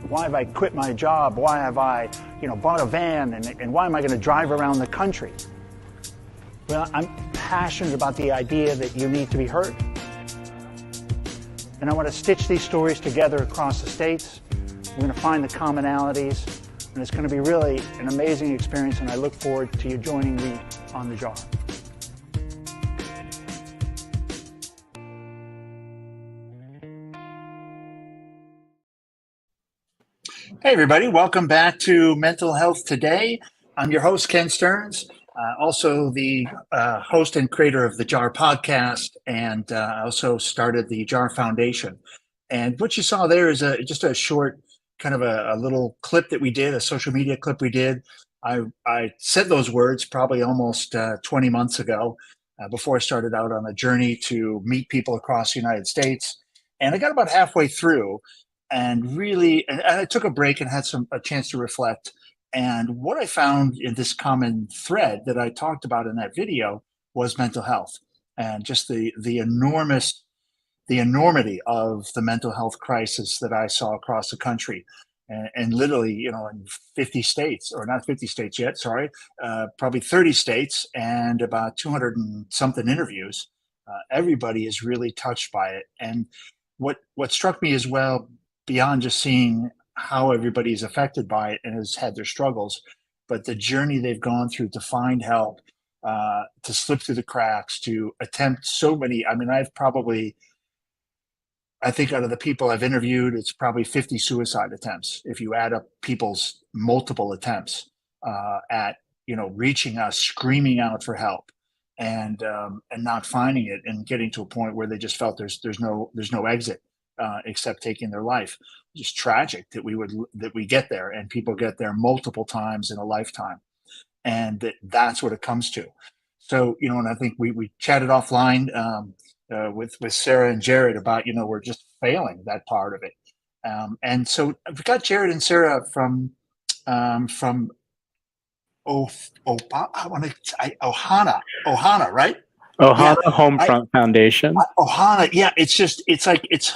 Why have I quit my job? Why have I, bought a van? And why am I going to drive around the country? Well, I'm passionate about the idea that you need to be heard. And I want to stitch these stories together across the states. We're going to find the commonalities. And it's going to be really an amazing experience. And I look forward to you joining me on the jar. Hey, everybody. Welcome back to Mental Health Today. I'm your host, Ken Stearns, also the host and creator of the JAR podcast, and I also started the JAR Foundation. And what you saw there is just a short kind of a little clip that we did, a social media clip we did. I said those words probably almost 20 months ago before I started out on a journey to meet people across the United States. And I got about halfway through. And really, and I took a break and had a chance to reflect. And what I found in this common thread that I talked about in that video was mental health, and just the enormity of the mental health crisis that I saw across the country, and literally, in 50 states, or not 50 states yet, sorry, probably 30 states, and about 200 and something interviews. Everybody is really touched by it. And what struck me as well, beyond just seeing how everybody is affected by it and has had their struggles, but the journey they've gone through to find help, to slip through the cracks, to attempt so many. I mean, I think out of the people I've interviewed, it's probably 50 suicide attempts. If you add up people's multiple attempts at, reaching us, screaming out for help, and not finding it, and getting to a point where they just felt there's no exit. Except taking their life. Just tragic that we get there, and people get there multiple times in a lifetime, and that's what it comes to. So, and I think we chatted offline with Sarah and Jared about, we're just failing that part of it. And so we've got Jared and Sarah from Ohana, right? Ohana Homefront Foundation. Ohana, yeah, it's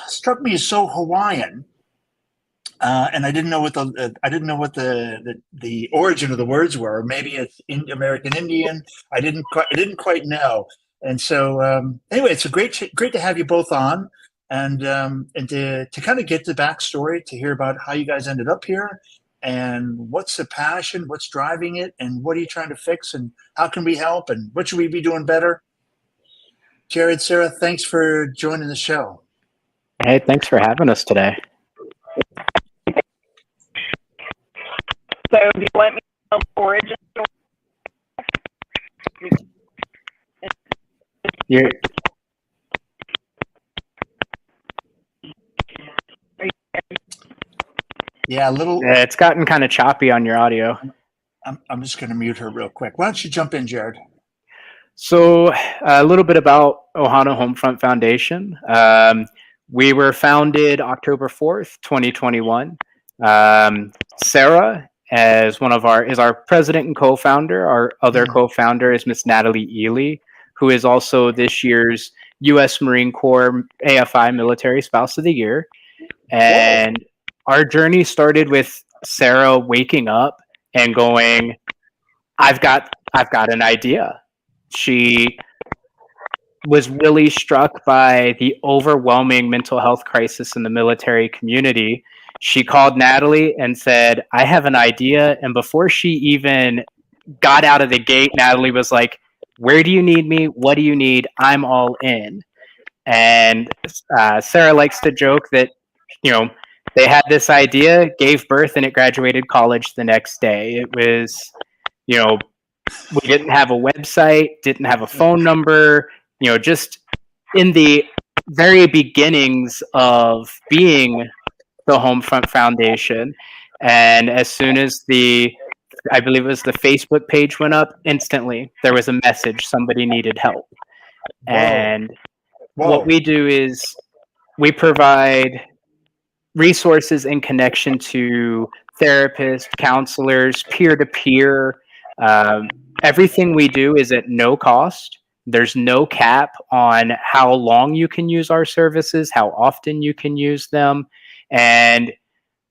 struck me as so Hawaiian, and I didn't know what the origin of the words were. Maybe it's American Indian. I didn't quite know. And so anyway, it's great to have you both on, and to kind of get the backstory, to hear about how you guys ended up here, and what's the passion, what's driving it, and what are you trying to fix, and how can we help, and what should we be doing better? Jared, Sarah, thanks for joining the show. Hey, thanks for having us today. So, do you want me to tell the origin story? Yeah, a little. It's gotten kind of choppy on your audio. I'm just going to mute her real quick. Why don't you jump in, Jared? So a little bit about Ohana Homefront Foundation. We were founded October 4th, 2021. Sarah is our president and co-founder. Our other co-founder is Miss Natalie Ely, who is also this year's U.S. Marine Corps AFI Military Spouse of the Year. And our journey started with Sarah waking up and going, I've got an idea. She was really struck by the overwhelming mental health crisis in the military community. She called Natalie and said, I have an idea. And before she even got out of the gate, Natalie was like, where do you need me? What do you need? I'm all in. And Sarah likes to joke that, they had this idea, gave birth, and it graduated college the next day. It was, we didn't have a website, didn't have a phone number, just in the very beginnings of being the Homefront Foundation. And as soon as I believe it was the Facebook page went up, instantly there was a message, somebody needed help. Whoa. And what we do is we provide resources in connection to therapists, counselors, peer-to-peer. Everything we do is at no cost. There's no cap on how long you can use our services, how often you can use them. And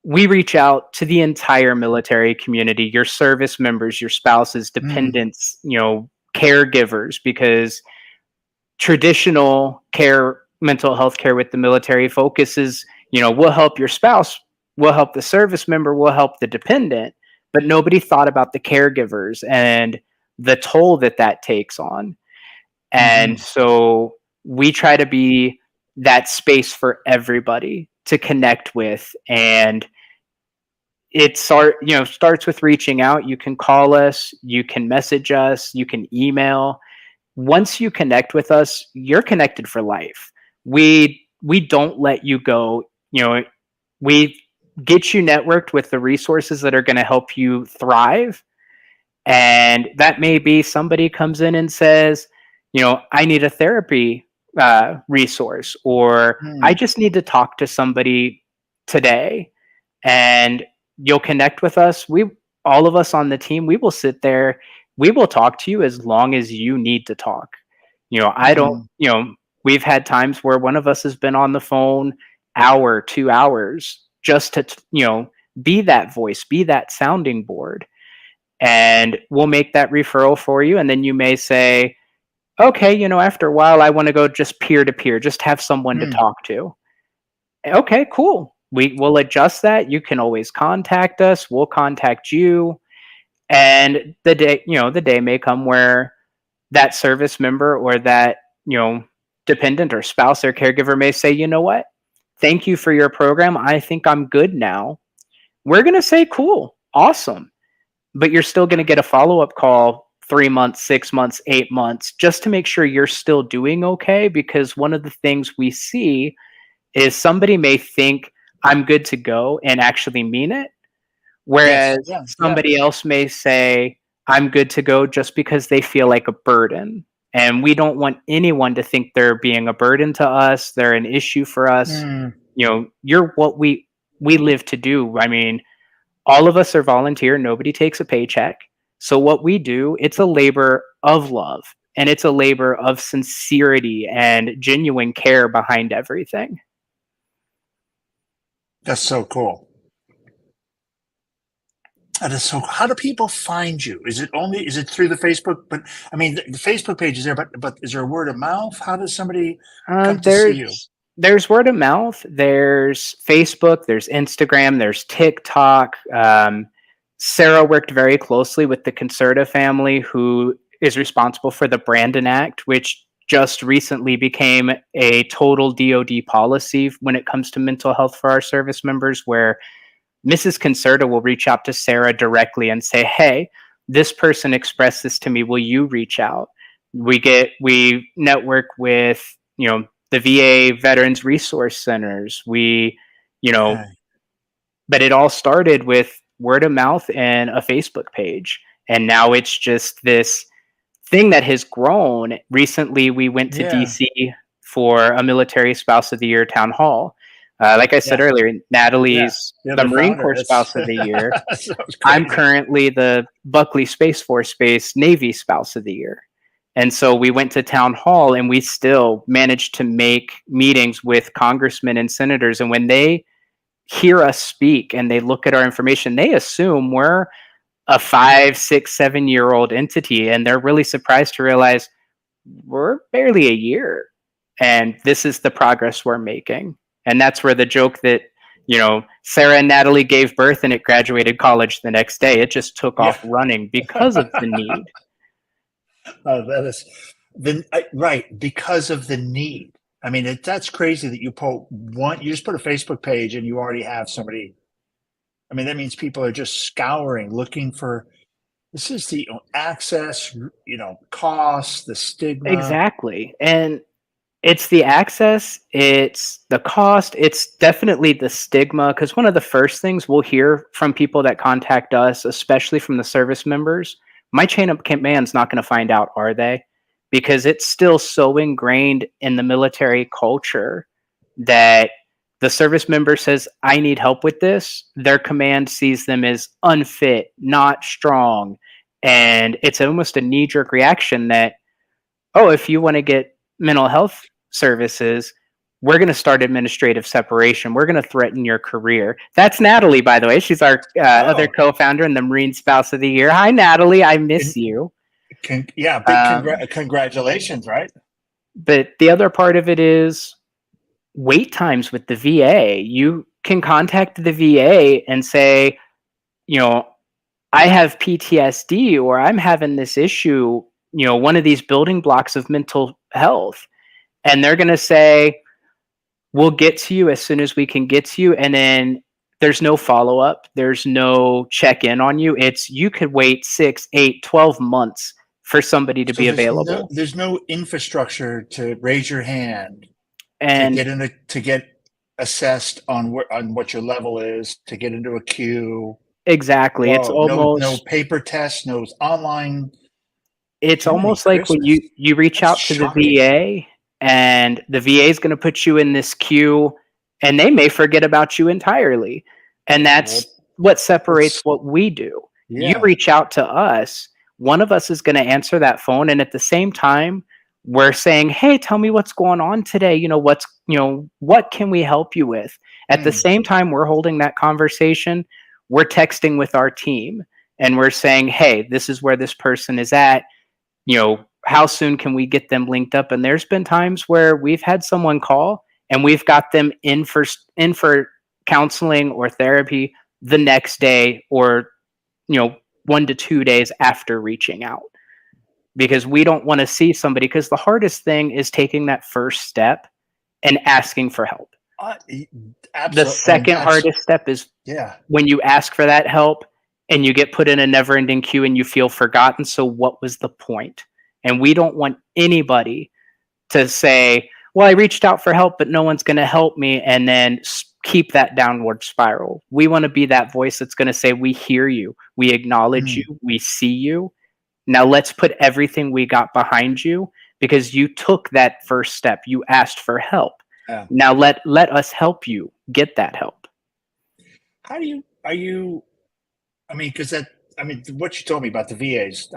we reach out to the entire military community, your service members, your spouses, dependents, caregivers, because traditional care, mental health care with the military focuses, we'll help your spouse, we'll help the service member, we'll help the dependent, but nobody thought about the caregivers and the toll that takes on. And so we try to be that space for everybody to connect with. And it starts with reaching out. You can call us, you can message us, you can email. Once you connect with us, you're connected for life. We don't let you go. We get you networked with the resources that are going to help you thrive. And that may be somebody comes in and says, I need a therapy resource, or I just need to talk to somebody today. And you'll connect with us. All of us on the team, we will sit there. We will talk to you as long as you need to talk. I don't, we've had times where one of us has been on the phone hour, 2 hours, just to, be that voice, be that sounding board. And we'll make that referral for you. And then you may say, okay, after a while, I want to go just peer to peer, just have someone to talk to. Okay, cool. We will adjust that. You can always contact us. We'll contact you. And the day may come where that service member or that, dependent or spouse or caregiver may say, you know what? Thank you for your program. I think I'm good now. We're going to say, cool, awesome. But you're still going to get a follow-up call 3 months, 6 months, 8 months, just to make sure you're still doing okay. Because one of the things we see is somebody may think I'm good to go and actually mean it. Whereas somebody else may say, I'm good to go just because they feel like a burden. And we don't want anyone to think they're being a burden to us. They're an issue for us. You're what we live to do. I mean, all of us are volunteer. Nobody takes a paycheck. So what we do, it's a labor of love. And it's a labor of sincerity and genuine care behind everything. That's so cool. That is so. How do people find you? Is it through the Facebook? But I mean, the Facebook page is there, but is there a word of mouth? How does somebody come to see you? There's word of mouth. There's Facebook. There's Instagram. There's TikTok. Sarah worked very closely with the Concerta family, who is responsible for the Brandon Act, which just recently became a total DoD policy when it comes to mental health for our service members, where Mrs. Concerta will reach out to Sarah directly and say, hey, this person expressed this to me. Will you reach out? We network with, the VA Veterans Resource Centers. But it all started with word of mouth and a Facebook page. And now it's just this thing that has grown. Recently, we went to DC for a Military Spouse of the Year town hall. Like I said earlier, Natalie's the Marine Corps Spouse of the Year. I'm currently the Buckley Space Force Base Navy Spouse of the Year. And so we went to town hall, and we still managed to make meetings with congressmen and senators. And when they hear us speak and they look at our information, they assume we're a 5, 6, 7-year-old entity. And they're really surprised to realize we're barely a year. And this is the progress we're making. And that's where the joke that, Sarah and Natalie gave birth and it graduated college the next day, it just took off running because of the need. Oh, that is right. Because of the need. I mean, that's crazy that you just put a Facebook page and you already have somebody. I mean, that means people are just scouring, looking for, this is the access, cost, the stigma. Exactly. And it's the access, it's the cost, it's definitely the stigma. Because one of the first things we'll hear from people that contact us, especially from the service members, my chain of command's not going to find out, are they? Because it's still so ingrained in the military culture that the service member says, I need help with this. Their command sees them as unfit, not strong. And it's almost a knee-jerk reaction that, oh, if you want to get mental health services, we're going to start administrative separation. We're going to threaten your career. That's Natalie, by the way. She's our other co-founder and the Marine Spouse of the Year. Hi, Natalie. I miss you. Congratulations, right? But the other part of it is wait times with the VA. You can contact the VA and say, I have PTSD or I'm having this issue, one of these building blocks of mental health. And they're going to say, we'll get to you as soon as we can get to you. And then there's no follow-up. There's no check-in on you. You could wait 6, 8, 12 months for somebody to be available. There's no infrastructure to raise your hand and to get assessed on what your level is, to get into a queue. Exactly. It's almost no paper tests, no online. It's almost like when you reach out to the VA and the VA is going to put you in this queue and they may forget about you entirely. And that's what separates what we do. Yeah. You reach out to us, one of us is going to answer that phone. And at the same time, we're saying, hey, tell me what's going on today. What can we help you with? At the same time, we're holding that conversation. We're texting with our team and we're saying, hey, this is where this person is at. How soon can we get them linked up? And there's been times where we've had someone call and we've got them in for counseling or therapy the next day or, 1 to 2 days after reaching out. Because we don't want to see somebody, because the hardest thing is taking that first step and asking for help. The second hardest step is when you ask for that help and you get put in a never-ending queue and you feel forgotten. So what was the point? And we don't want anybody to say, well, I reached out for help, but no one's going to help me, and then keep that downward spiral. We want to be that voice that's going to say, we hear you, we acknowledge you, we see you. Now let's put everything we got behind you because you took that first step. You asked for help. Now let us help you get that help. What you told me about the VAs,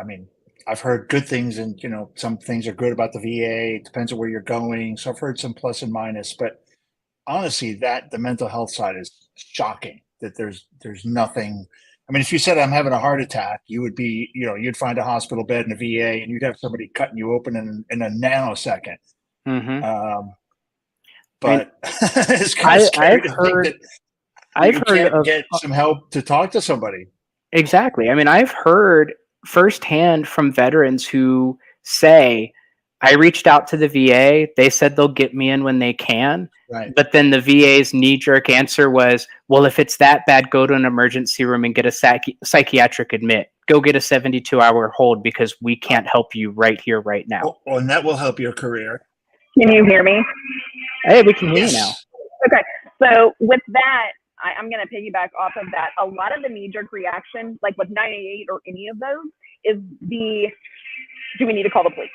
I've heard good things and, some things are good about the VA. It depends on where you're going. So I've heard some plus and minus, but honestly, the mental health side is shocking that there's nothing. If you said I'm having a heart attack, you would be, you'd find a hospital bed in a VA and you'd have somebody cutting you open in a nanosecond. Mm-hmm. But it's kind of scary to think that you can't get some help to talk to somebody. Exactly. I've heard firsthand from veterans who say, I reached out to the VA. They said they'll get me in when they can. Right. But then the VA's knee-jerk answer was, well, if it's that bad, go to an emergency room and get a psychiatric admit. Go get a 72-hour hold because we can't help you right here, right now. Oh, and that will help your career. Can you hear me? Hey, we can hear you now. Okay. So with that, I'm going to piggyback off of that. A lot of the knee-jerk reaction, like with 988 or any of those, is do we need to call the police?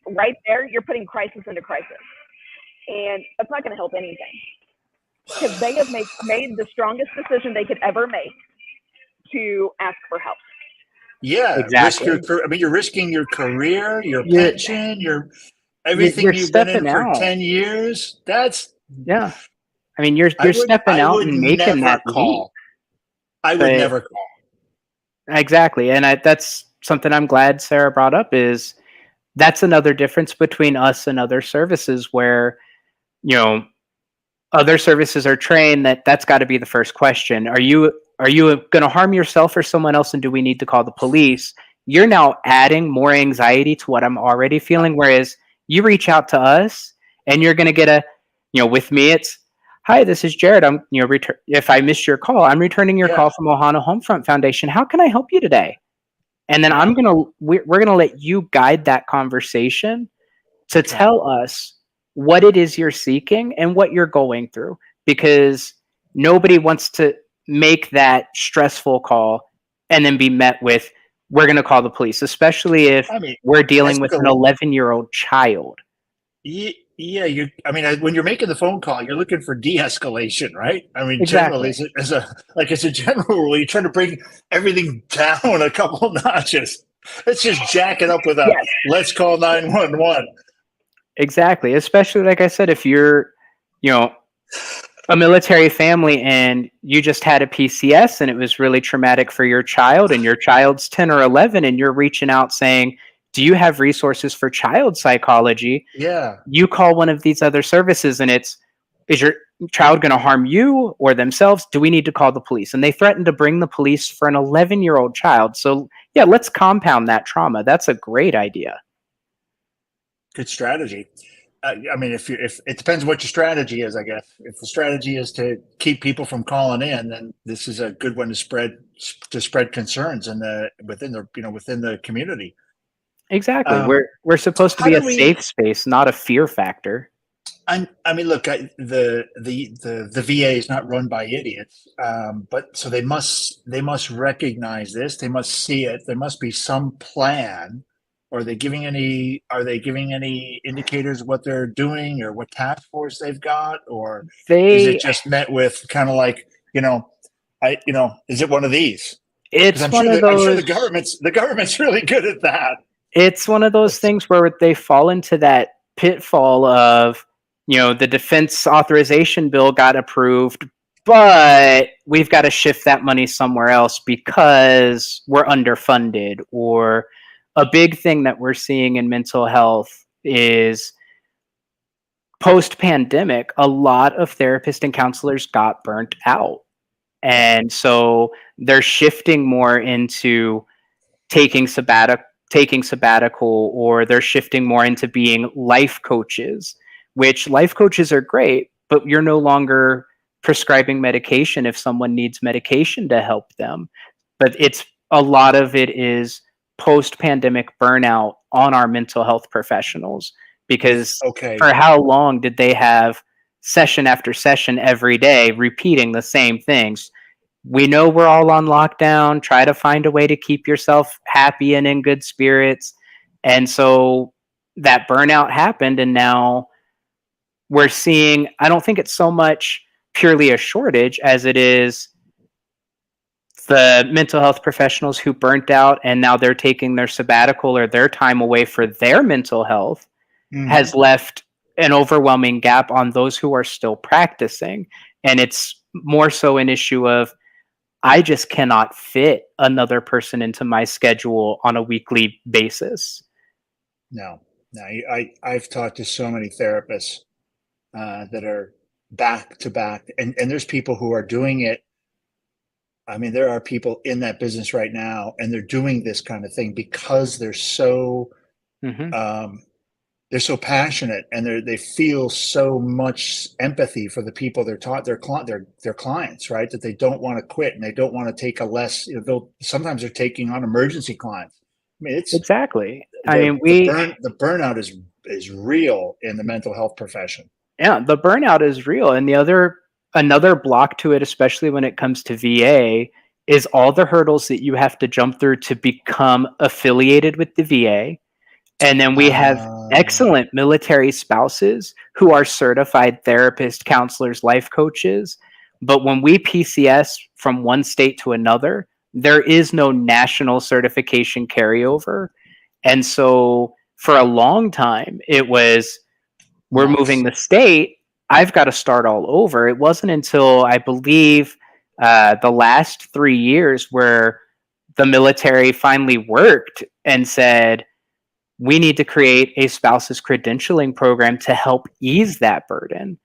Right there, you're putting crisis into crisis. And that's not going to help anything. Because they have made the strongest decision they could ever make to ask for help. Yeah, exactly. You're risking your career, your pension, everything you've been in for 10 years. That's you're stepping out and making that call. I would never call. Exactly, and that's something I'm glad Sarah brought up. Is that's another difference between us and other services where, other services are trained that's got to be the first question. Are you going to harm yourself or someone else, and do we need to call the police? You're now adding more anxiety to what I'm already feeling. Whereas you reach out to us and you're going to get with me, it's, hi, this is Jared. I'm, if I missed your call, I'm returning your call from Ohana Homefront Foundation. How can I help you today? And then we're going to let you guide that conversation to tell us what it is you're seeking and what you're going through, because nobody wants to make that stressful call and then be met with, we're going to call the police, especially if we're dealing with an 11-year-old child. Yeah, when you're making the phone call, you're looking for de-escalation, right? Exactly. Generally, as a general rule, you're trying to bring everything down a couple notches. Let's just jack it up with let's call 911. Exactly. Especially, like I said, if you're, you know, a military family and you just had a PCS and it was really traumatic for your child, and your child's 10 or 11 and you're reaching out saying, do you have resources for child psychology? Yeah. You call one of these other services and it's, is your child going to harm you or themselves? Do we need to call the police? And they threaten to bring the police for an 11-year-old child. So yeah, let's compound that trauma. That's a great idea. Good strategy. I mean, if it depends what your strategy is, I guess. If the strategy is to keep people from calling in, then this is a good one to spread concerns within the community. Exactly. We're supposed to How be a do we? safe space, not a fear factor. I mean, look, the VA is not run by idiots, but so they must recognize this. They must see it. There must be some plan. Are they giving any indicators of what they're doing or what task force they've got, or is it They just met with kind of like, is it one of these? Because it's one of I'm sure those the government's really good at that. it's one of those things where they fall into that pitfall of, the defense authorization bill got approved, but we've got to shift that money somewhere else because we're underfunded. Or a big thing that we're seeing in mental health is post pandemic, a lot of therapists and counselors got burnt out. And so they're shifting more into taking sabbatical, or they're shifting more into being life coaches, which life coaches are great, but you're no longer prescribing medication if someone needs medication to help them. But a lot of it is post-pandemic burnout on our mental health professionals, because Okay. for how long did they have session after session every day repeating the same things? We know we're all on lockdown. Try to find a way to keep yourself happy and in good spirits. And so that burnout happened. And now we're seeing, I don't think it's so much purely a shortage as it is the mental health professionals who burnt out and now they're taking their sabbatical or their time away for their mental health has left an overwhelming gap on those who are still practicing. And it's more so an issue of, I just cannot fit another person into my schedule on a weekly basis. No. I've talked to so many therapists that are back to back, and there's people who are doing it. I mean, there are people in that business right now, and they're doing this kind of thing because they're so passionate, and they feel so much empathy for the people they're taught, their clients, right? That they don't want to quit, and they don't want to take a less. Sometimes they're taking on emergency clients. I mean, it's exactly. The burnout is real in the mental health profession. Yeah, the burnout is real, and another block to it, especially when it comes to VA, is all the hurdles that you have to jump through to become affiliated with the VA. And then we have excellent military spouses who are certified therapists, counselors, life coaches. But when we PCS from one state to another, there is no national certification carryover. And so for a long time, it was, we're moving the state, I've got to start all over. It wasn't until, I believe, the last 3 years where the military finally worked and said, we need to create a spouse's credentialing program to help ease that burden,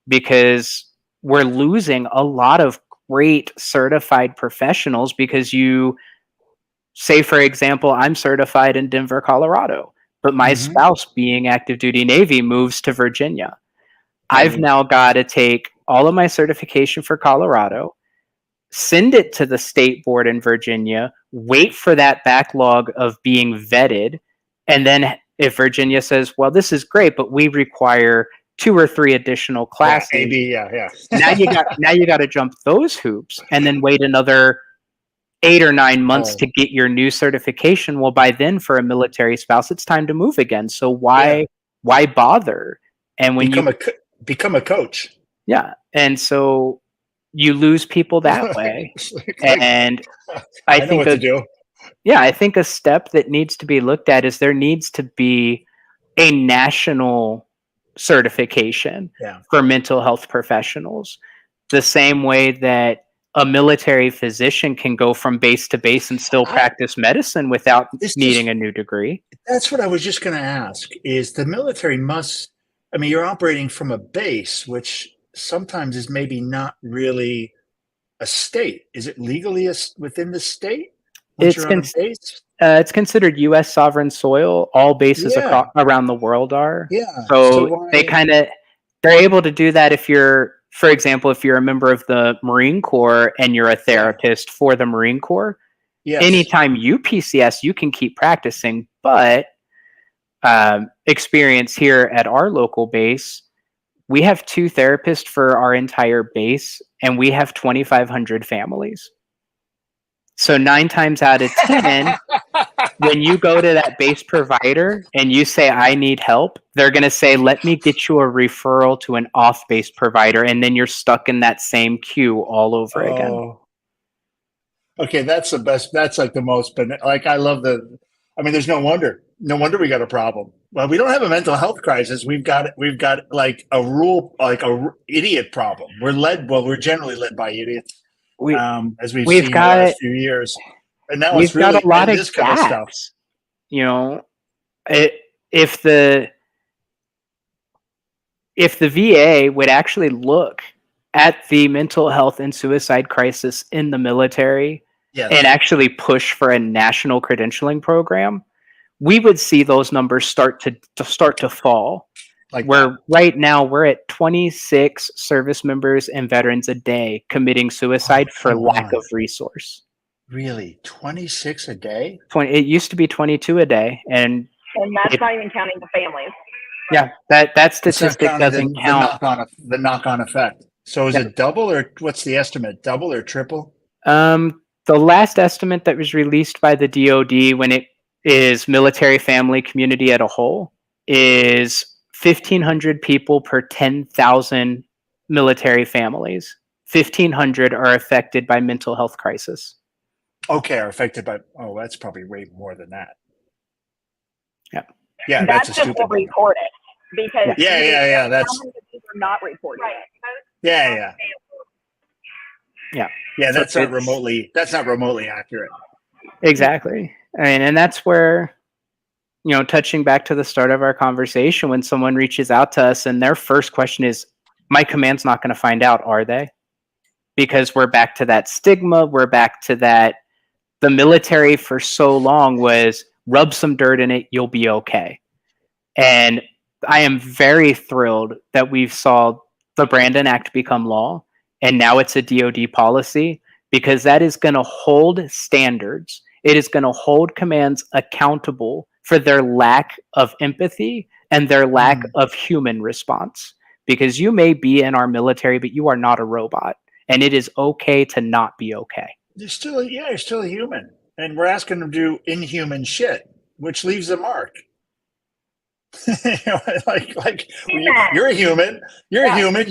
because we're losing a lot of great certified professionals. Because you say, for example, I'm certified in Denver, Colorado, but my spouse, being active duty Navy, moves to Virginia. I've now got to take all of my certification for Colorado, send it to the state board in Virginia, wait for that backlog of being vetted. And then if Virginia says, well, this is great, but we require 2 or 3 additional classes. Yeah. now you got to jump those hoops and then wait another 8 or 9 months to get your new certification. Well, by then, for a military spouse, it's time to move again. So why bother? And when become a coach. Yeah. And so you lose people that way. And I think what to do. Yeah, I think a step that needs to be looked at is there needs to be a national certification for mental health professionals, the same way that a military physician can go from base to base and still practice medicine without needing a new degree. That's what I was just going to ask, is the military must, I mean, you're operating from a base, which sometimes is maybe not really a state. Is it legally within the state once you're on a base? It's considered U.S. sovereign soil. All bases around the world are. Yeah. So they're able to do that if you're, for example, if you're a member of the Marine Corps and you're a therapist for the Marine Corps, anytime you PCS, you can keep practicing. But experience here at our local base, we have 2 therapists for our entire base, and we have 2,500 families. So 9 times out of 10, when you go to that base provider and you say, I need help, they're going to say, let me get you a referral to an off-base provider. And then you're stuck in that same queue all over again. Okay, that's the best. That's like the most, but like, I love there's no wonder we got a problem. Well, we don't have a mental health crisis. We've got like a idiot problem. We're generally led by idiots. As we've seen in the last few years, and now we've got a lot of gaps. Kind of stuff. You know, if the VA would actually look at the mental health and suicide crisis in the military and actually push for a national credentialing program, we would see those numbers start to fall. Right now we're at 26 service members and veterans a day committing suicide for lack of resource. Really? 26 a day? It used to be 22 a day. And that's not even counting the families. Yeah, that statistic doesn't count. The knock-on effect. So is it double, or what's the estimate? Double or triple? The last estimate that was released by the DoD, when it is military family community at a whole, is 1,500 people per 10,000 military families. 1,500 are affected by mental health crisis. Okay, are affected by, that's probably way more than that. Yeah. Yeah, that's just what reported. Because that's how many people are not reported. Right. Yeah. That's not remotely accurate. Exactly. I mean, and that's where, touching back to the start of our conversation, when someone reaches out to us and their first question is, my command's not going to find out, are they? Because we're back to that stigma. We're back to that. The military for so long was rub some dirt in it, you'll be okay. And I am very thrilled that we saw the Brandon Act become law, and now it's a DoD policy, because that is going to hold standards. It is going to hold commands accountable for their lack of empathy and their lack of human response. Because you may be in our military, but you are not a robot, and it is okay to not be okay. You're still a human, and we're asking them to do inhuman shit, which leaves a mark. You're a human. You're a human.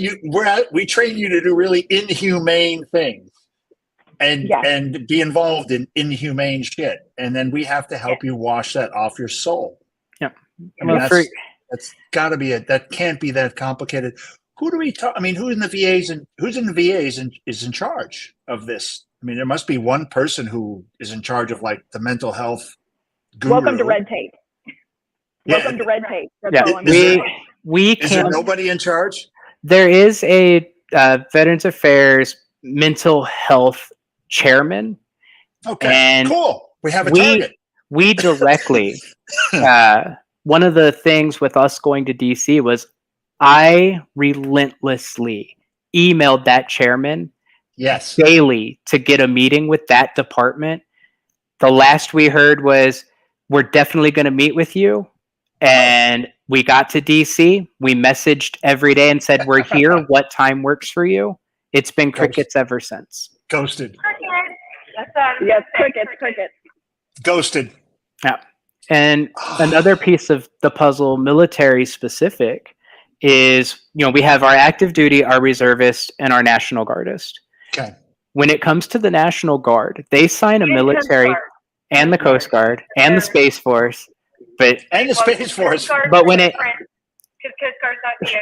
We train you to do really inhumane things, and be involved in inhumane shit, and then we have to help you wash that off your soul. Yeah, I mean, that's got to be that can't be that complicated. Who do we talk? I mean, who's in the VAs is in charge of this? I mean, there must be one person who is in charge of like the mental health guru. Welcome to red tape. Welcome to red tape. We is there nobody in charge? There is a Veterans Affairs mental health chairman. Okay, and cool. We have a target. We directly. One of the things with us going to DC was I relentlessly emailed that chairman daily to get a meeting with that department. The last we heard was, we're definitely going to meet with you. And we got to DC. We messaged every day and said, we're here. What time works for you? It's been crickets ever since. Ghosted. Yes, crickets. Ghosted. Yeah. And another piece of the puzzle, military specific, is, we have our active duty, our reservist, and our National Guardist. Okay. When it comes to the National Guard, they sign a military and the Coast Guard and the Space Force. And the Space Force. But when because Coast Guard's not DOD.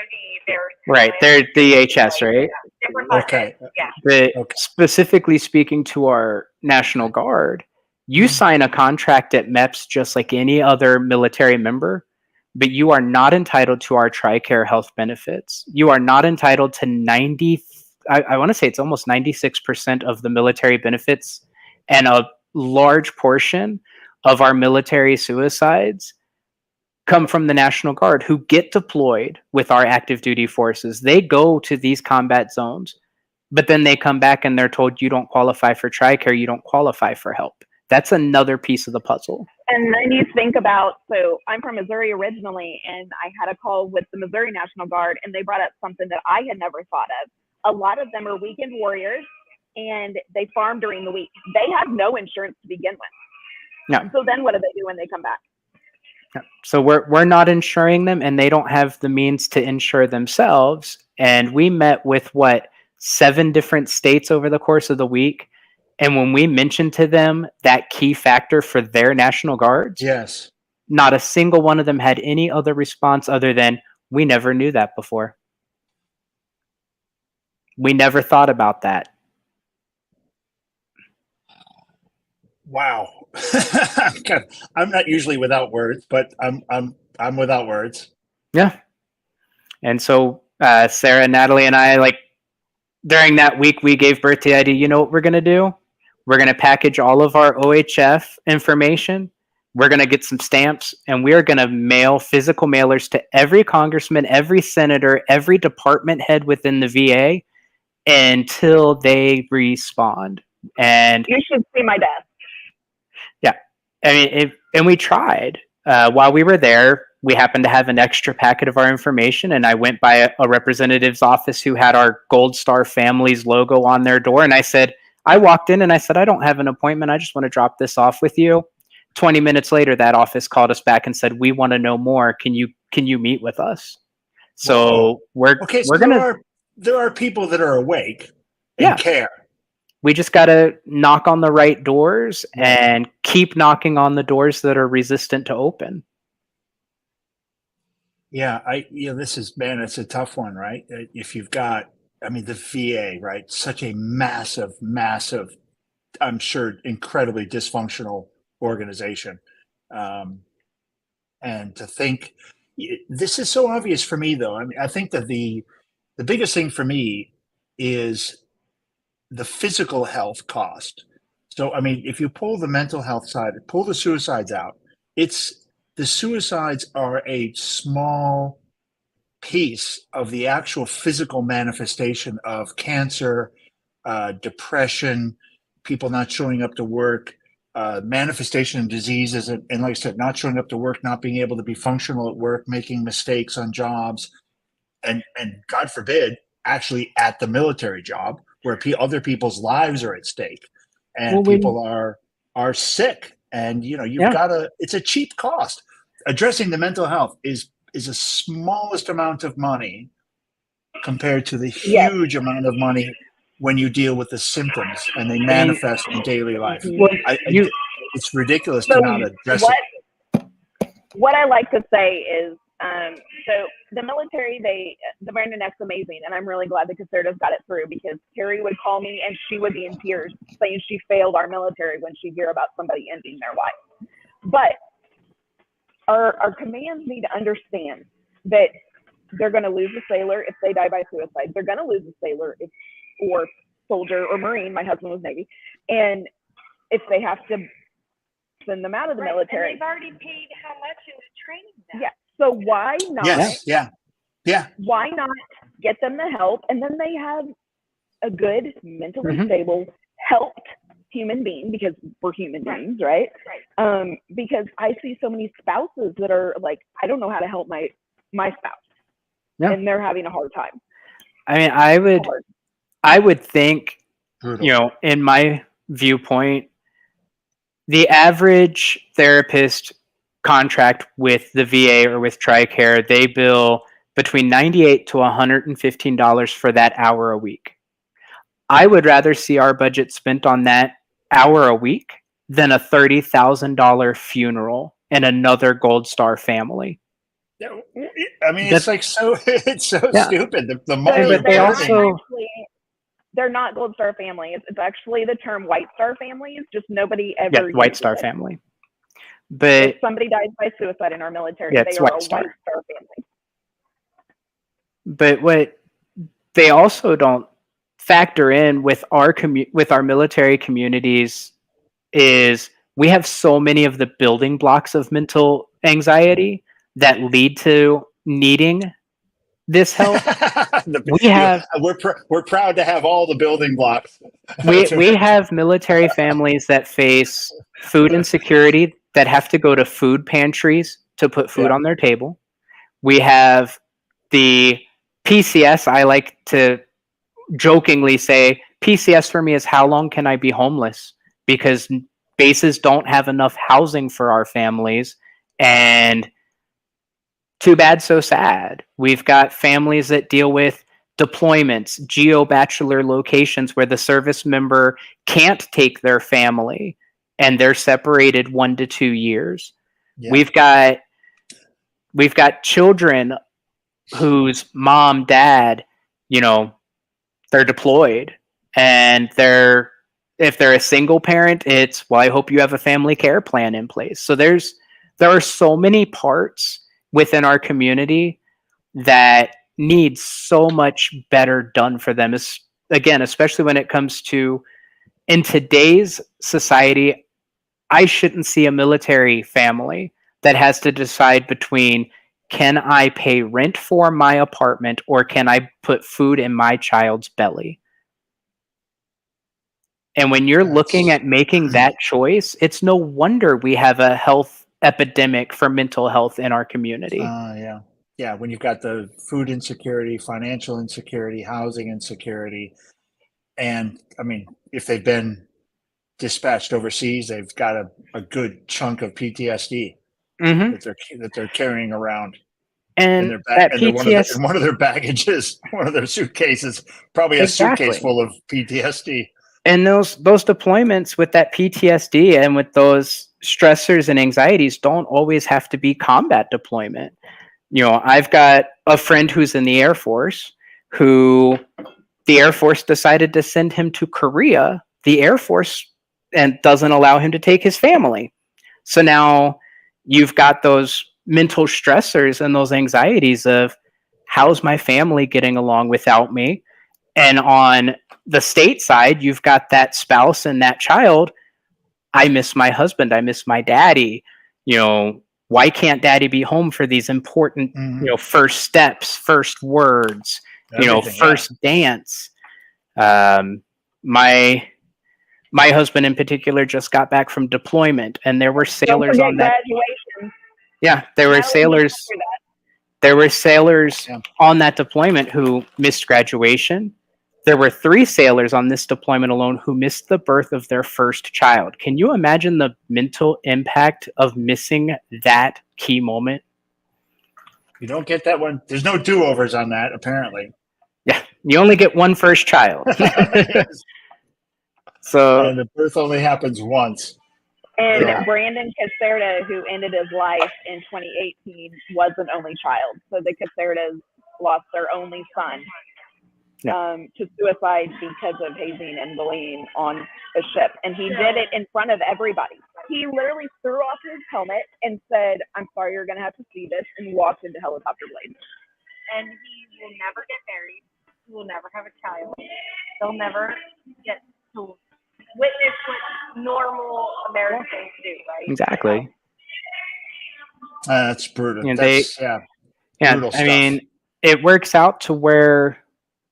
They're Right, they're DHS, right? different Okay. budgets. Yeah. Okay. Specifically speaking to our National Guard, you sign a contract at MEPS just like any other military member, but you are not entitled to our TRICARE health benefits. You are not entitled to I want to say it's almost 96% of the military benefits, and a large portion of our military suicides come from the National Guard, who get deployed with our active duty forces. They go to these combat zones, but then they come back and they're told you don't qualify for TRICARE, you don't qualify for help. That's another piece of the puzzle. And then you think about, so I'm from Missouri originally, and I had a call with the Missouri National Guard, and they brought up something that I had never thought of. A lot of them are weekend warriors, and they farm during the week. They have no insurance to begin with. Yeah. So then what do they do when they come back? So we're not insuring them, and they don't have the means to insure themselves. And we met with 7 different states over the course of the week. And when we mentioned to them that key factor for their National Guards, Yes. not a single one of them had any other response other than, we never knew that before. We never thought about that. Wow. I'm not usually without words, but I'm without words. Yeah. And so Sarah, Natalie, and I, during that week, we gave birth to the idea, you know what we're going to do? We're going to package all of our OHF information. We're going to get some stamps, and we are going to mail physical mailers to every congressman, every senator, every department head within the VA until they respond. And You should see my desk. yeah, I mean, and we tried. While we were there, we happened to have an extra packet of our information, and I went by a representative's office who had our Gold Star Families logo on their door, and I walked in and I said, I don't have an appointment. I just want to drop this off with you. 20 minutes later, that office called us back and said, we want to know more. Can you meet with us? So we're gonna. There are people that are awake and care. We just got to knock on the right doors and keep knocking on the doors that are resistant to open. Yeah, this is, man, it's a tough one, right? If you've got, the VA, right? Such a massive, I'm sure, incredibly dysfunctional organization. And to think, this is so obvious for me, though. I think that the biggest thing for me is the physical health cost. So, if you pull the mental health side, pull the suicides out, the suicides are a small piece of the actual physical manifestation of cancer, depression, people not showing up to work, manifestation of diseases, and like I said, not showing up to work, not being able to be functional at work, making mistakes on jobs, and God forbid, actually at the military job where other people's lives are at stake, and people are sick, and you've got to. It's a cheap cost. Addressing the mental health is the smallest amount of money compared to the huge amount of money when you deal with the symptoms and they manifest in daily life. It's ridiculous to not address it. What I like to say is, so the military, the Brandon X's amazing, and I'm really glad the conservatives got it through, because Carrie would call me and she would be in tears saying she failed our military when she'd hear about somebody ending their life. But our commands need to understand that they're going to lose a sailor if they die by suicide. They're going to lose a sailor or soldier or Marine. My husband was Navy. And if they have to send them out of the military. And they've already paid how much into training them. Yeah. So why not? Yes. Yeah. Why not get them the help, and then they have a good, mentally stable, helped human being, because we're human beings, right? Because I see so many spouses that are like, I don't know how to help my spouse, and they're having a hard time. I would think, in my viewpoint, the average therapist contract with the VA or with TRICARE, they bill between $98 to $115 for that hour a week. I would rather see our budget spent on that hour a week than a $30,000 funeral and another Gold Star family. I mean, it's like it's so Yeah. stupid. The So money you're But they they're not putting. also actually, they're not Gold Star families. It's actually the term White Star families. Just nobody yeah, ever White uses Star it. family. If But somebody dies by suicide in our military, yeah, they it's are a White Star. White Star family. But what they also don't factor in with our military communities is we have so many of the building blocks of mental anxiety that lead to needing this help. We have We're proud to have all the building blocks. we have military families that face food insecurity that have to go to food pantries to put food Yeah. on their table. We have the PCS. I like to jokingly say PCS for me is how long can I be homeless, because bases don't have enough housing for our families, and too bad, so sad. We've got families that deal with deployments, geo-bachelor locations where the service member can't take their family and they're separated 1 to 2 years. Yeah. We've got children whose mom, dad, they're deployed, and if they're a single parent, it's, well, I hope you have a family care plan in place. So there are so many parts within our community that need so much better done for them. Again, especially when it comes to, in today's society, I shouldn't see a military family that has to decide between, can I pay rent for my apartment or can I put food in my child's belly? And when you're looking at making that choice, it's no wonder we have a health epidemic for mental health in our community. Yeah. When you've got the food insecurity, financial insecurity, housing insecurity, and I mean, if they've been dispatched overseas, they've got a good chunk of PTSD that they're carrying around. And in that and PTSD, one of their baggages, one of their suitcases, probably a suitcase full of PTSD. And those deployments with that PTSD and with those stressors and anxieties don't always have to be combat deployment. I've got a friend who's in the Air Force who the Air Force decided to send him to Korea. The Air Force and doesn't allow him to take his family. So now you've got those mental stressors and those anxieties of, how's my family getting along without me? And on the state side, you've got that spouse and that child. I miss my husband. I miss my daddy. Why can't daddy be home for these important, first steps, first words, first dance? My husband in particular just got back from deployment, and there were sailors on that. Graduation. Yeah, there were sailors. There were sailors on that deployment who missed graduation. There were 3 sailors on this deployment alone who missed the birth of their first child. Can you imagine the mental impact of missing that key moment? You don't get that one. There's no do-overs on that, apparently. Yeah, you only get one first child. So, and the birth only happens once. And Brandon Caserta, who ended his life in 2018, was an only child. So the Casertas lost their only son to suicide because of hazing and bullying on a ship. And he did it in front of everybody. He literally threw off his helmet and said, "I'm sorry, you're going to have to see this," and walked into helicopter blade. And he will never get married. He will never have a child. They'll never get to witness what normal Americans do, right? Exactly. That's brutal. Brutal stuff. I mean, it works out to where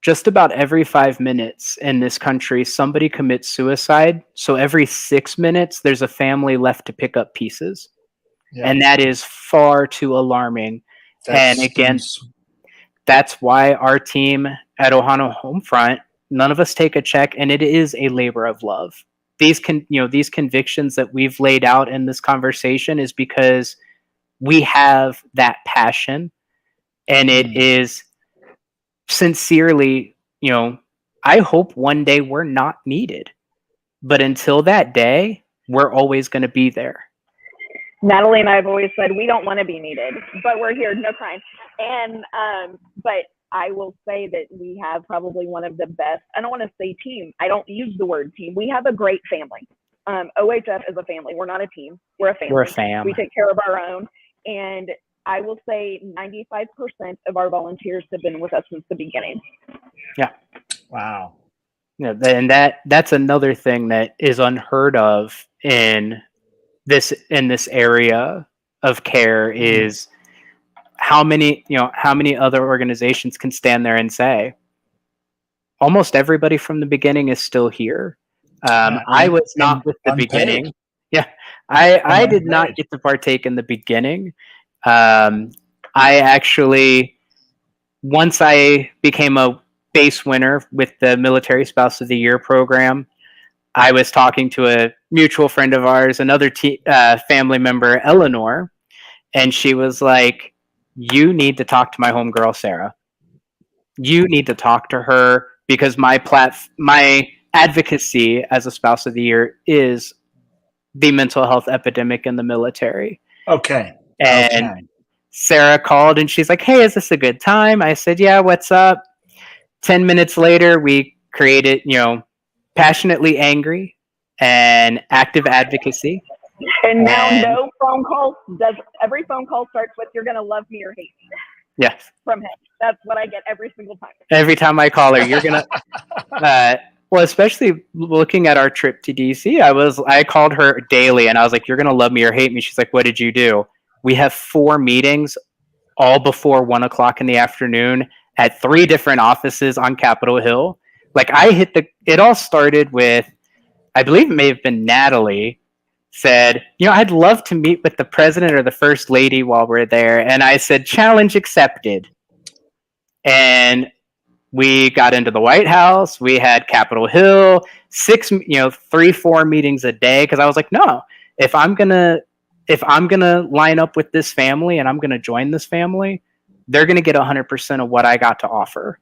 just about every 5 minutes in this country, somebody commits suicide. So every 6 minutes, there's a family left to pick up pieces. Yeah. And that is far too alarming. And again, that's why our team at Ohana Homefront, none of us take a check, and it is a labor of love. These convictions that we've laid out in this conversation is because we have that passion, and it is sincerely, I hope one day we're not needed, but until that day, we're always going to be there. Natalie and I have always said we don't want to be needed, but we're here, no crying. And but I will say that we have probably one of the best. I don't want to say team. I don't use the word team. We have a great family. OHF is a family. We're not a team. We're a family. We're a fam. We take care of our own. And I will say 95% of our volunteers have been with us since the beginning. Yeah. Wow. Yeah, and that's another thing that is unheard of in this area of care is how many other organizations can stand there and say almost everybody from the beginning is still here. I was not with the beginning. Yeah, I did not get to partake in the beginning. I actually, once I became a base winner with the Military Spouse of the Year program, I was talking to a mutual friend of ours, another family member, Eleanor, and she was like, "You need to talk to my homegirl, Sarah. You need to talk to her because my advocacy as a Spouse of the Year is the mental health epidemic in the military." Okay. And Sarah called and she's like, "Hey, is this a good time?" I said, "Yeah, what's up?" 10 minutes later, we created, Passionately Angry and Active Advocacy. And now no phone calls. Every phone call starts with, "You're going to love me or hate me." Yes. From him. That's what I get every single time. Every time I call her, you're going to... well, especially looking at our trip to DC, I called her daily and I was like, "You're going to love me or hate me." She's like, "What did you do?" We have 4 meetings all before 1 o'clock in the afternoon at 3 different offices on Capitol Hill. Like it all started with, I believe it may have been Natalie said, "I'd love to meet with the president or the first lady while we're there." And I said, "Challenge accepted." And we got into the White House. We had Capitol Hill, 3-4 meetings a day. Cause I was like, no, if I'm going to line up with this family and I'm going to join this family, they're going to get 100% of what I got to offer.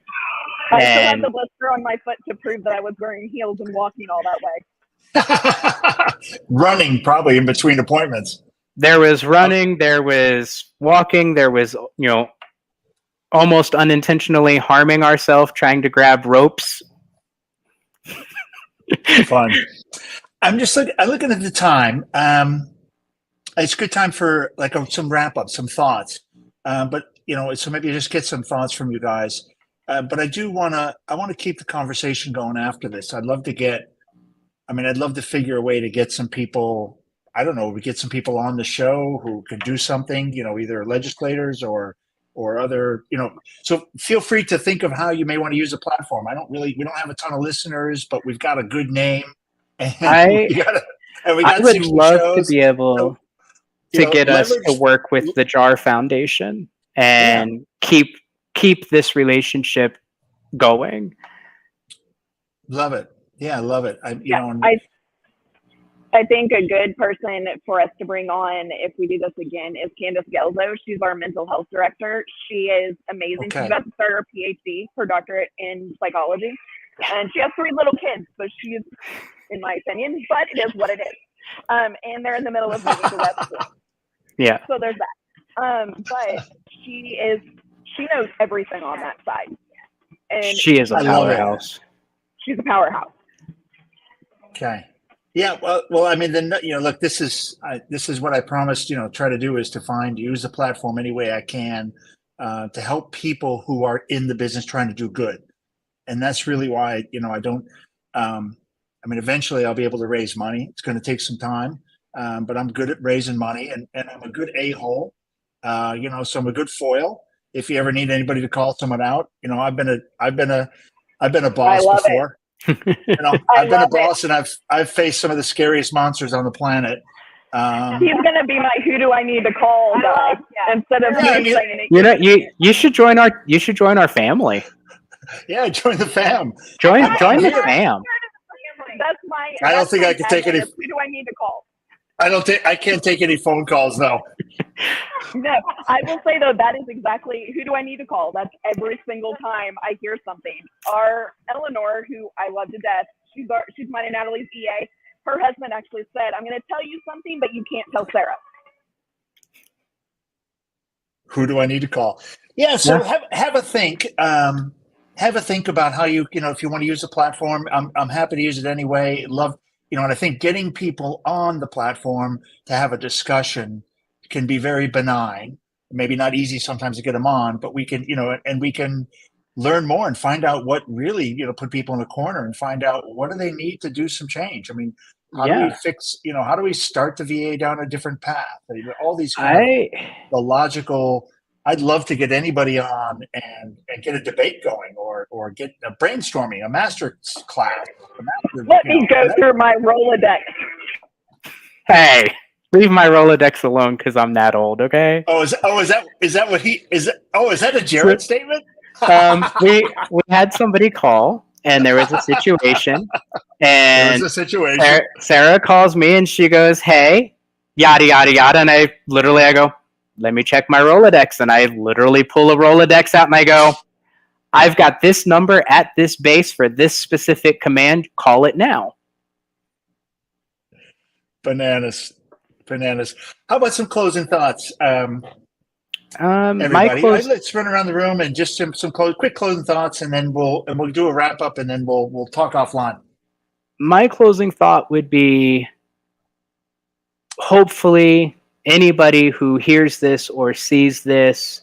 I still have the blister on my foot to prove that I was wearing heels and walking all that way. Running probably in between appointments. There was running, there was walking, there was, almost unintentionally harming ourselves, trying to grab ropes. Fun. I'm looking at the time. It's a good time for some wrap up, some thoughts. But so maybe just get some thoughts from you guys. But I want to keep the conversation going after this. I'd love to figure a way to get some people, I don't know, we get some people on the show who can do something, either legislators or other, so feel free to think of how you may want to use the platform. We don't have a ton of listeners, but we've got a good name. And I would love shows. To be able to get us to work with the JAR Foundation and keep this relationship going. Love it. Yeah, I love it. I think a good person for us to bring on if we do this again is Candace Gelzo. She's our mental health director. She is amazing. Okay. She's about to start her PhD, her doctorate in psychology. And she has 3 little kids, so she's, in my opinion, but it is what it is. And they're in the middle of moving to Web school. Yeah. So there's that. But she knows everything on that side. And she is a powerhouse. She's a powerhouse. Okay. Yeah. Well. I mean, then look. This is what I promised. Try to do is to use the platform any way I can to help people who are in the business trying to do good, and that's really why I don't. Eventually I'll be able to raise money. It's going to take some time, but I'm good at raising money, and I'm a good a-hole. So I'm a good foil. If you ever need anybody to call someone out, I've been a boss before. I've been a boss, and I've faced some of the scariest monsters on the planet. He's gonna be my "who do I need to call" guy instead of saying it. You should join our family. Yeah, join the fam. Join the fam. That's my. I don't think I can take any. Who do I need to call? I can't take any phone calls though. No, I will say though, that is exactly who do I need to call. That's every single time I hear something. Our Eleanor, who I love to death, she's mine and Natalie's EA. Her husband actually said, "I'm going to tell you something, but you can't tell Sarah." Who do I need to call? Yeah, so have a think. Have a think about how you know, if you want to use the platform. I'm happy to use it anyway. Love, you know, and I think getting people on the platform to have a discussion can be very benign. Maybe not easy sometimes to get them on, but we can, you know, and we can learn more and find out what really, you know, put people in a corner and find out what do they need to do some change. I mean, how do we fix, you know, how do we start the VA down a different path? All these kind of the logical. I'd love to get anybody on and get a debate going or get a brainstorming, a master class. Let me go through my Rolodex. Hey, leave my Rolodex alone because I'm that old, okay? Oh, is that what he is? Is that a Jared statement? We had somebody call and there was a situation, and Sarah calls me and she goes, "Hey, yada yada yada," and I go, "Let me check my Rolodex," and I literally pull a Rolodex out and I go, "I've got this number at this base for this specific command. Call it now." Bananas. How about some closing thoughts? Everybody, let's run around the room and just some quick closing thoughts, and then we'll do a wrap up, and then we'll talk offline. My closing thought would be, hopefully anybody who hears this or sees this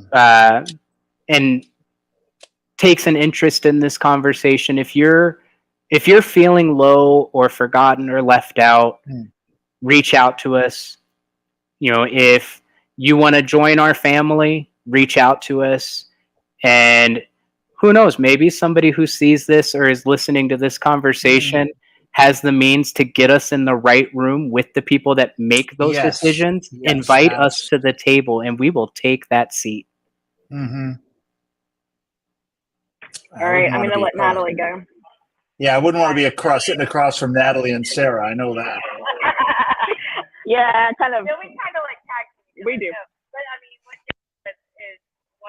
and takes an interest in this conversation, if you're feeling low or forgotten or left out, reach out to us. You know, if you want to join our family, reach out to us. And who knows, maybe somebody who sees this or is listening to this conversation has the means to get us in the right room with the people that make those decisions. Invite us to the table and we will take that seat. All right, I'm going to let Natalie go. Yeah, I wouldn't want to be sitting across from Natalie and Sarah. I know that. Yeah, kind of. No, we kind of like tag. We do. But I mean, what you said is 100%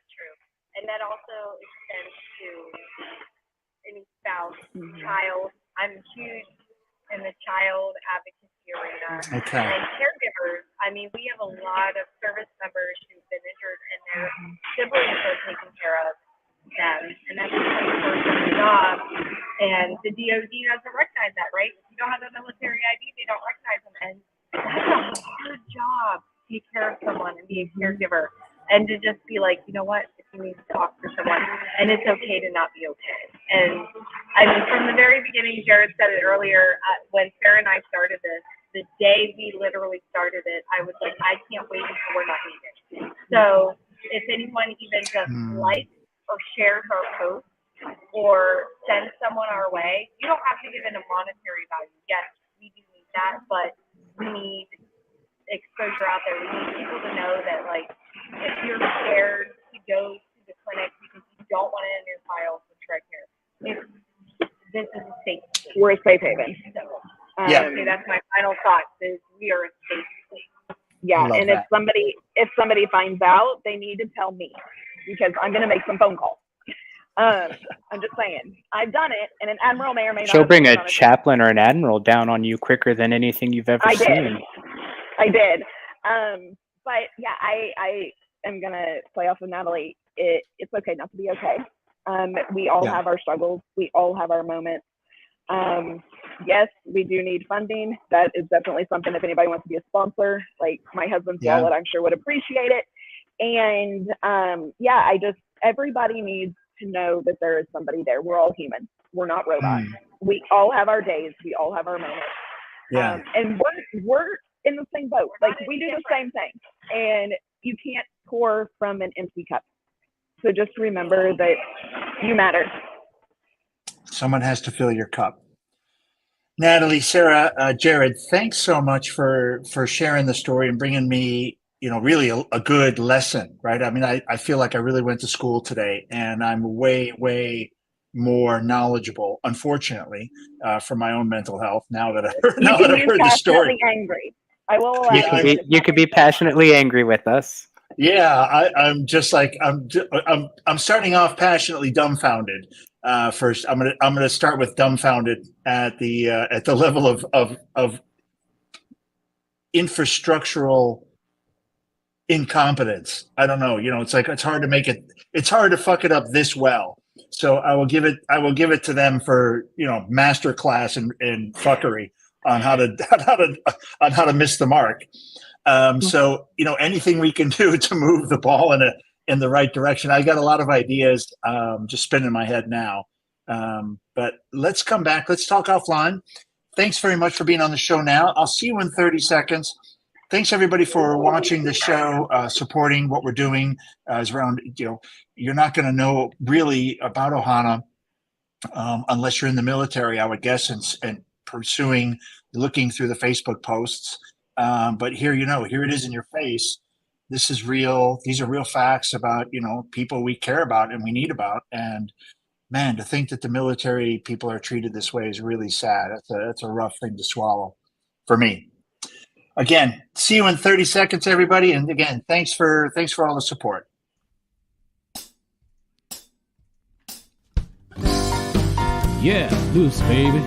true, and that also extends to any spouse, child. I'm huge in the child advocacy arena. Okay. And caregivers. I mean, we have a lot of service members who've been injured, and their siblings are taking care of them, and that's a person's job. And the DoD doesn't recognize that, right? If you don't have a military ID, they don't recognize them, and that's a hard job to take care of someone and be a caregiver, and to just be like, you know what, if you need to talk to someone, and it's okay to not be okay. And I mean, from the very beginning, Jared said it earlier, when Sarah and I started this, the day we literally started it, I was like, I can't wait until we're not needed. So if anyone even just likes or shares our post or send someone our way, you don't have to give it a monetary value. Yes, we do need that, but we need exposure out there. We need people to know that, like, if you're scared to go to the clinic because you don't want it in your files, it's right here. This is a safe space. We're a safe haven. So, okay, that's my final thought, is we are a safe place. Yeah, and if somebody finds out, they need to tell me, because I'm going to make some phone calls. I'm just saying, I've done it, and an admiral may or may not. She'll bring a chaplain or an admiral down on you quicker than anything you've ever seen. I did. But yeah, I am going to play off of Natalie. It's okay not to be okay. We all have our struggles. We all have our moments. Yes, we do need funding. That is definitely something, if anybody wants to be a sponsor, like my husband's wallet, I'm sure would appreciate it. And everybody needs to know that there is somebody there. We're all human. We're not robots. We all have our days. We all have our moments. And we're in the same boat. Like, we do the same thing. And you can't pour from an empty cup. So just remember that you matter. Someone has to fill your cup. Natalie, Sarah, Jared, thanks so much for sharing the story and bringing me, you know, really a good lesson, right? I mean, I feel like I really went to school today, and I'm way, way more knowledgeable, unfortunately, for my own mental health now that I've heard the story. Angry. I will allow you could be passionately angry with us. Yeah, I'm just like I'm starting off passionately dumbfounded. First, I'm gonna start with dumbfounded at the level of infrastructural incompetence. I don't know. It's like it's hard to fuck it up this well. So I will give it to them for master class in fuckery on how to miss the mark. So anything we can do to move the ball in the right direction. I got a lot of ideas just spinning in my head now. But let's come back. Let's talk offline. Thanks very much for being on the show now. I'll see you in 30 seconds. Thanks everybody for watching the show, supporting what we're doing. Around, you're not going to know really about Ohana unless you're in the military, I would guess, and looking through the Facebook posts. But here it is in your face. This is real. These are real facts about, people we care about and we need about. And man, to think that the military people are treated this way is really sad. That's a rough thing to swallow for me. Again, see you in 30 seconds, everybody. And again, thanks for all the support. Yeah, loose, baby.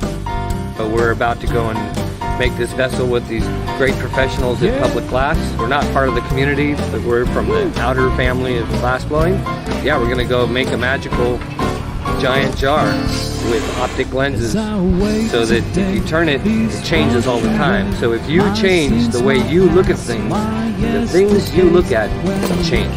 But we're about to go and make this vessel with these great professionals in public glass. We're not part of the community, but we're from the outer family of glass blowing. Yeah, we're gonna go make a magical giant jar with optic lenses so that if you turn it, it changes all the time. So if you change the way you look at things, the things you look at change.